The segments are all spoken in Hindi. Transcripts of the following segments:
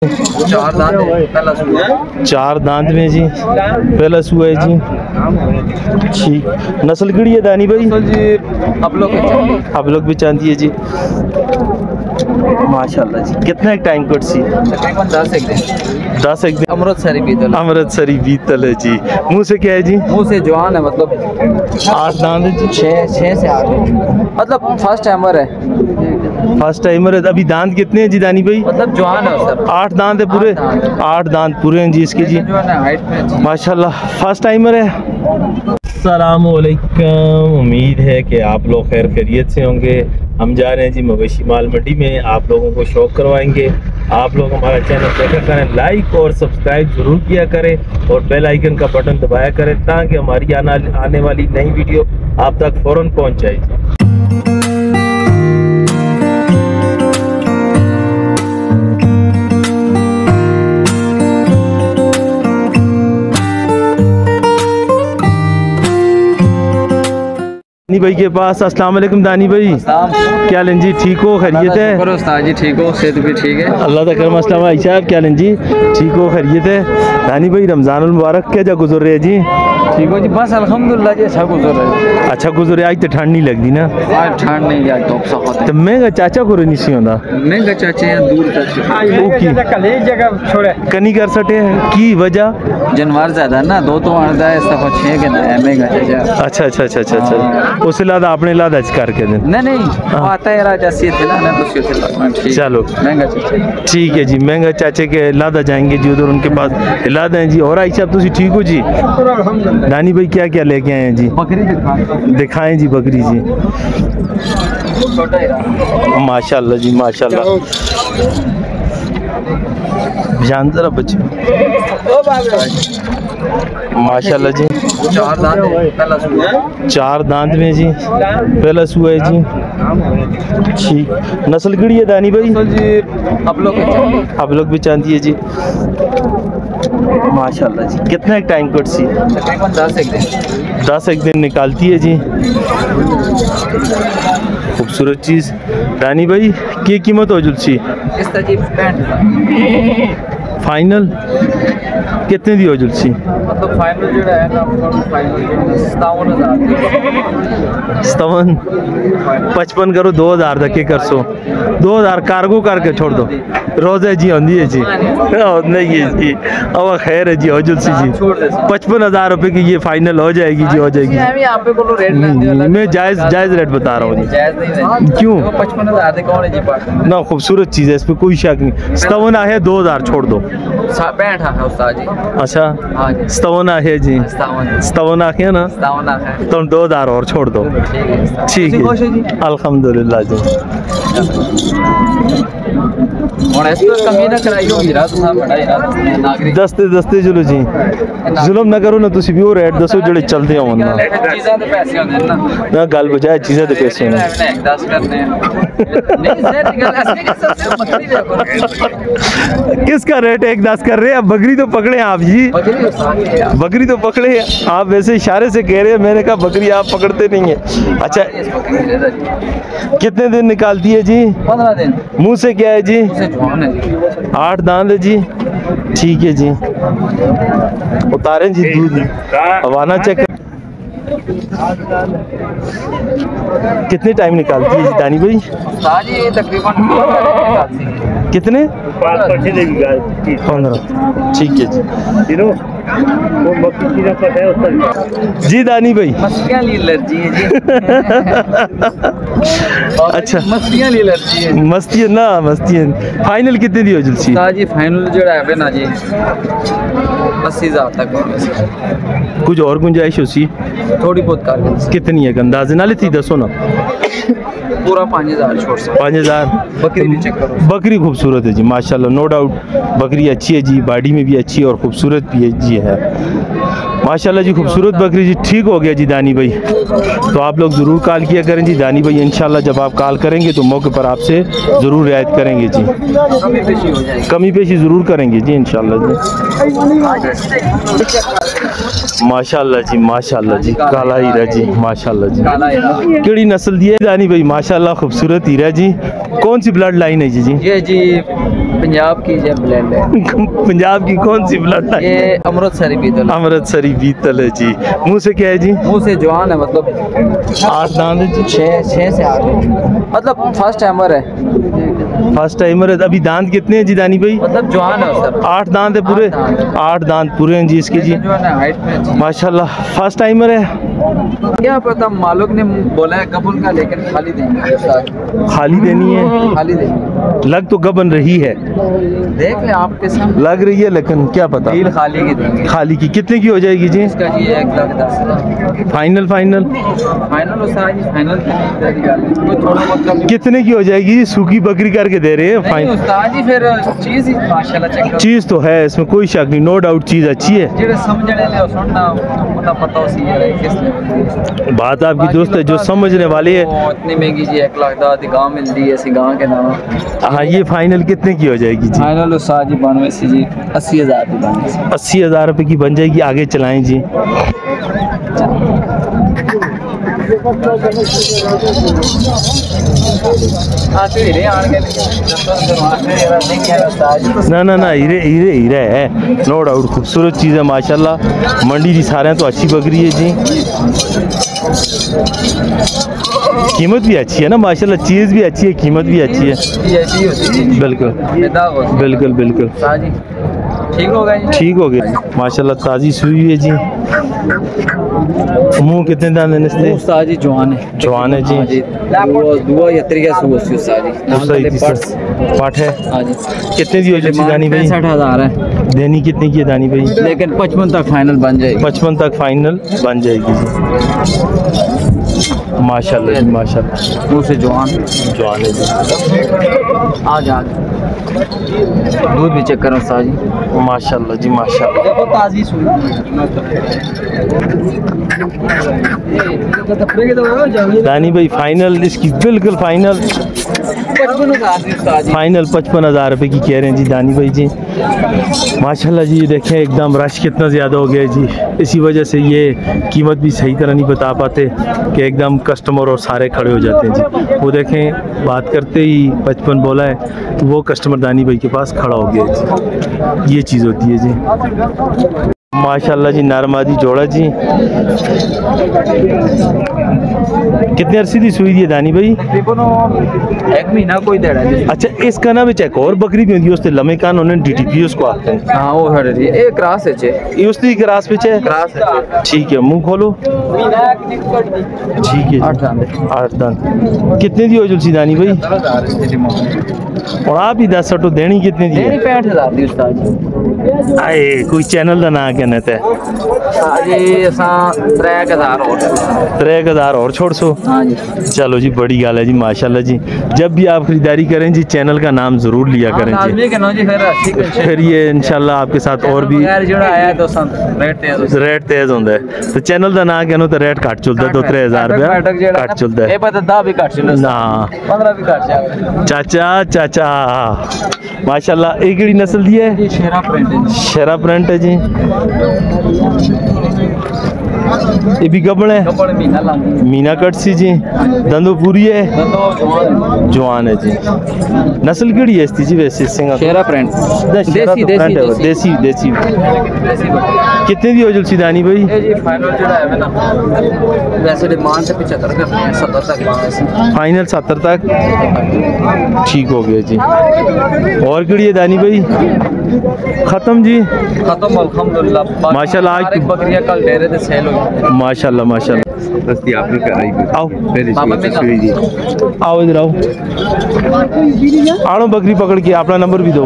चार दांत में जी, पहला सुआ है जी। ठीक, नस्ल कड़ी है दानी भाई? जी आप लोग भी चाहती है जी। माशाल्लाह जी। कितना एक टाइम कट सी? तकरीबन 10 एक दिन। अमृतसरी बीतल है जी। मुँह से क्या है जी? मुँह से जवान है, मतलब 8 दांत है जी। 6 से 8, मतलब फर्स्ट टाइमर है। अभी दांत कितने हैं जी दानी भाई? मतलब जवान है सर। 8 दांत है पूरे। 8 दांत पूरे हैं जी इसके जी। माशाल्लाह फर्स्ट टाइमर है। अस्सलामुअलैकुम, उम्मीद है कि आप लोग खैर खैरियत से होंगे। हम जा रहे हैं जी मवेशी माल मंडी में, आप लोगों को शौक करवाएंगे। आप लोग हमारा चैनल देखा करें, लाइक और सब्सक्राइब जरूर किया करें और बेल आइकन का बटन दबाया करें ताकि हमारी आने वाली नई वीडियो आप तक फ़ौरन पहुंच जाए। दानी भाई के पास। अस्सलाम वालेकुम दानी भाई, क्या लें जी? ठीक हो, खैरियत है? उस्ताद जी ठीक हो, सेहत भी ठीक है, अल्लाह का करम। अस्सलाम भाई साहब, क्या लें जी? ठीक हो, खैरियत है? दानी भाई रमज़ानुल मुबारक क्या जा गुजर रहे जी? ठीक हो जी, बस अल्हम्दुलिल्लाह जी अच्छा गुजर रहा है। अच्छा गुजरे। आज तो ठंड नहीं लगती ना? आज ठंड नहीं, आज धूप सख्त है। तो महंगा चाचा को नहीं सी होता? महंगा चाचे हैं, दूर तक कनी कर सटे की वजह? जानवर ज्यादा ना, 2 तो आंदा है, 6 के महंगा चाचा। अच्छा उसे लादा अपने लादा करके दिन नहीं आता है राजा सी थे ना तो चलो महंगा चाचा। ठीक है जी, महंगा चाचे के लादा जाएंगे जी, उधर उनके पास लादा है जी। और आई साहब तुसी ठीक हो जी? दानी भाई क्या क्या लेके आए हैं जी? बकरी दिखाएं जी, बकरी जी। माशाल्लाह जी माशाल्लाह। ध्यान जरा बच्चे, माशाल्लाह जी। 4 दांत में जी, पहला सुआ है जी। ठीक, नस्ल कड़ी है दानी भाई? जी आप लोग भी चाहती है जी। माशाल्लाह जी। कितना एक टाइम कट सी? तकरीबन 10 एक दिन निकालती है जी। खूबसूरत चीज़। दानी भाई की कीमत हो जुलसी? फाइनल कितने दी हो जुलसी? मतलब फाइनल जो है ना, फाइनल 57 55 करो, 2000 तक के कर सो। 2000 कार्गो करके छोड़ दो। रोज़े जी होंगी है जी, नहीं है जी। अब खैर है जी, हो जुलसी जी। 55,000 रुपये की ये फाइनल हो जाएगी जी, हो जाएगी। मैं जायज़ रेट बता रहा हूँ जी। क्यों? 55,000 ना खूबसूरत चीज़ है, इस पर कोई शक नहीं। 57 है, 2000 छोड़ दो। 65 है उस्ताद जी। अच्छा 57 है जी, 57 है ना, तुम 2000 और छोड़ दो। ठीक है अल्हम्दुलिल्लाह जी। दस्ते चलो जी, जुल्म ना करो ना, तुसी भी वो रेट दसो जो चलते हो ना। गल बजाए चीज़ें तो पैसे किसका रेट 1-10 कर रहे हैं? बकरी तो पकड़े आप जी, बकरी तो पकड़े आप। वैसे इशारे से कह रहे हैं, मैंने कहा बकरी आप पकड़ते नहीं है। अच्छा कितने दिन निकालती है जी? 15 दिन। मुँह से क्या है जी? 8 दांत है जी। ठीक है जी, उतारें जी दूध, हवाना चेक। कितने टाइम निकालती है जी दानी भाई? तकरीबन कितने? 15। ठीक है जी। जी दानी भाई मस्तियाँ ली एलर्जी है जी। अच्छा मस्तियाँ ली एलर्जी है। मस्ती फाइनल कितने दी हो जुलसी? जी फाइनल जो है ना जी 80,000 तक। कुछ और गुंजाइश होसी? थोड़ी बहुत कर। कितनी है अंदाजे नाले थी दसो ना। पूरा 5000 छोड़ सकते। 5000। बकरी भी चेक करो, बकरी खूबसूरत है जी माशाल्लाह, नो डाउट। बकरी अच्छी है जी, बॉडी में भी अच्छी है और खूबसूरत भी है जी है माशाल्लाह जी। खूबसूरत बकरी जी। ठीक हो गया जी दानी भाई, तो आप लोग ज़रूर कॉल किया करें जी। दानी भाई इंशाल्लाह जब आप कॉल करेंगे तो मौके पर आपसे ज़रूर रियायत करेंगे जी, कमी पेशी ज़रूर करेंगे जी इंशाल्लाह जी। माशाल्लाह जी माशाल्लाह जी। काला हीरा जी माशाल्लाह जी। केड़ी नस्ल दी है दानी भाई? माशाल्लाह खूबसूरत हीरा जी। कौन सी ब्लड लाइन है जी? ये जी पंजाब की जो ब्लेंड है, पंजाब की कौन सी ब्लड है? ये अमृतसरी बीतल। अमृतसरी बीतल है जी। मुंह से क्या है जी? मुंह से जवान है, मतलब 8 दांत है जी। 6 से 8, मतलब फर्स्ट टाइमर है। फर्स्ट टाइमर है। अभी दांत कितने हैं जी दानी भाई? मतलब जवान है सर। 8 दांत है पूरे? 8 दांत पूरे हैं जी इसके जी, जो है ना हाइट में अच्छी। माशाल्लाह। फर्स्ट टाइमर है। क्या पता, मालिक ने बोला है कबूल का, लेकिन खाली देंगे सर। खाली देनी है? खाली देंगे। लग तो गबन रही है, देख ले आपके सामने लग रही है, लेकिन क्या पता। डील खाली की देंगे। खाली की कितने की हो जाएगी जी? इसका जी 1,10,000 फाइनल? फाइनल फाइनल उस्ताद जी, फाइनल कोई थोड़ा बहुत कम कितने की हो जाएगी जी? सूखी बकरी करके दे रहे हैं नहीं फाइनल। उस्ताद जी, फिर चीज ही माशाल्लाह चेक करो। चीज तो है, इसमें कोई शक नहीं, नो डाउट चीज अच्छी है। जेड़े समझने ले सुनना पता पता उसी है किस लेवल। बात आपकी दोस्त है, जो समझने वाले है। वो इतनी महंगी जी 1,10,000 की गांव मिलती है, ऐसी गांव के नाम। हाँ, ये फाइनल कितने की हो जाएगी जी? फाइनल उस्ताद जी 92 सी जी 80,000 की 92 सी। 80,000 रुपए की बन जाएगी। आगे चलाएं जी। ना ना ना, हीरे हीरे हीरे है, नो डाउट खूबसूरत चीज़ है माशाल्लाह। मंडी की सारे तो अच्छी बकरी है जी, कीमत भी अच्छी है ना माशाल्लाह। चीज़ भी अच्छी है, कीमत भी अच्छी है। बिल्कुल बिल्कुल बिल्कुल ठीक हो गया, ठीक हो गया माशाल्लाह। ताज़ी सुई हुई है जी। मुंह कितने दाने इसने? उस्ताद जी जवान है। जवान है जी। दुआ या तरीका से उस्ताद जी पाठ है। हां जी। कितने की हो जाएगी दानी भाई? 65,000 है। देनी कितने की है दानी भाई? लेकिन 55 तक फाइनल बन जाएगी। 55 तक फाइनल बन जाएगी जी। माशाल्लाह जी माशाल्लाह। मुंह से जवान है जी। आज दूध भी चेक करो उस्ताद जी। माशाल्लाह जी माशाल्लाह। देखो ताजी सुई। दानी भाई फाइनल इसकी बिल्कुल फाइनल 55,000 फाइनल 55,000 रुपए की कह रहे हैं जी दानी भाई जी। माशाल्लाह जी, देखें एकदम रश कितना ज़्यादा हो गया जी। इसी वजह से ये कीमत भी सही तरह नहीं बता पाते कि एकदम कस्टमर और सारे खड़े हो जाते हैं जी। वो देखें बात करते ही 55 बोला है तो वो कस्टमर दानी भाई के पास खड़ा हो गया जी। ये चीज़ होती है जी। माशाल्लाह जी, नारमादी जोड़ा जी। कितने अरसे की सुई दी है दानी भाई? तकरीबन 1 महीना कोई देड़ा है। अच्छा, इसका ना विच एक और बकरी भी होती है, उसते लम्हे कान होने डीटीपी उसको आते हैं। हां वो हड़ रही है। एक क्रास है चे, ये उसकी क्रास पे है। क्रास है। ठीक है, मुंह खोलो। ठीक है, 8 दांत। 8 दांत। कितने दी हो जुलसी दानी भाई? 10,000 स्थिति में। और आप ही 10 सटो देनी कितने दी है? 65,000 दी उस्ताद जी। आए कोई चैनल का ना कहने ते जी असा 3,000 और 3,000 और छोड़ सो। हां जी। चलो जी, बड़ी गाल है जी माशाल्लाह जी। जब भी आप खरीदारी करें जी, चैनल का नाम जरूर लिया करें जी। लाजमी के नो जी, फिर ये इंशाल्लाह आपके साथ और भी जोड़ा आया तो रेट तेज होता है। तो चैनल का ना कहनो तो रेट घट चलता है, 2-3,000 रुपया घट चलता है। ये पता 10 भी घट चलता ना 15 भी घट जाए। चाचा चाचा माशाल्लाह। एक केड़ी नस्ल दी है? ये शेरा प्रिंट है। शेरा प्रिंट है जी। ये भी गबड़ है? कपड़ महीना लांगी। मीना कट सी जी। दंदो पूरी है? दंदो जवान है जी। नस्ल केड़ी है इसकी जी वैसे? सिंगा शेरा प्रिंट। देसी देसी देसी। कितने दी हो जुलसी दानी भाई? ये जी फाइनल जोड़ा है ना, वैसे डिमांड से 75 करते हैं, 70 तक मांगे। फाइनल 70 तक ठीक हो गया जी। और केड़ी है दानी भाई? खत्म जी, खत्म अल्हम्दुलिल्लाह माशाल्लाह। आज बकरियां कल डेरे से सेल हो गई माशाल्लाह माशाल्लाह। दस्ती आपने कराई। आओ बाबा में आओ इधर आओ। आनो बकरी पकड़ के अपना नंबर भी दो।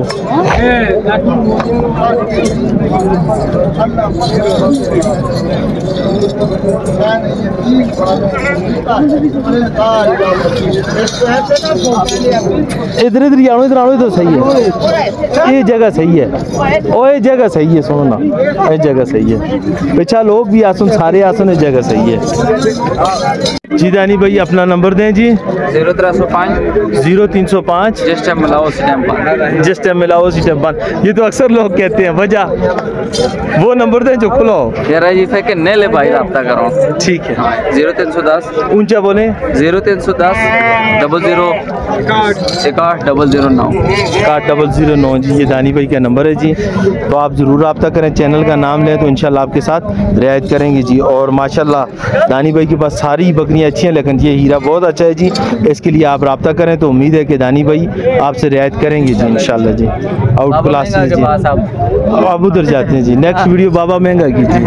इधर इधर आओ, इधर आओ, इधर सही है, ये जगह सही है। ओ ये जगह सही है, सुनो ना, ये जगह सही है। पीछा लोग भी आसन सारे आसन इस जगह सही है जी। दानी भाई अपना नंबर दें जी। 0305 जिस टाइम मिलाओ उसी टाइम पान। जिस टाइम मिलाओ उसी टाइम पान। ये तो अक्सर लोग कहते हैं, वजह वो नंबर दें जो खुला हो। कह रहा है जी से कि नहीं ले भाई रब्ता करो। ठीक है। 0310 ऊंचा बोले 0310 00 61 009 जी। ये दानी भाई का नंबर है जी, तो आप ज़रूर रब्ता करें, चैनल का नाम लें तो इंशाल्लाह आपके साथ रियायत करेंगे जी। और माशाल्लाह दानी भाई के पास सारी बकरियां अच्छी हैं, लेकिन ये हीरा बहुत अच्छा है जी, इसके लिए आप रब्ता करें तो उम्मीद है कि दानी भाई आपसे रियायत करेंगे जी इंशाल्लाह जी। आउट क्लास जी, अब उधर जाते हैं जी। नेक्स्ट वीडियो बाबा महंगा की जी।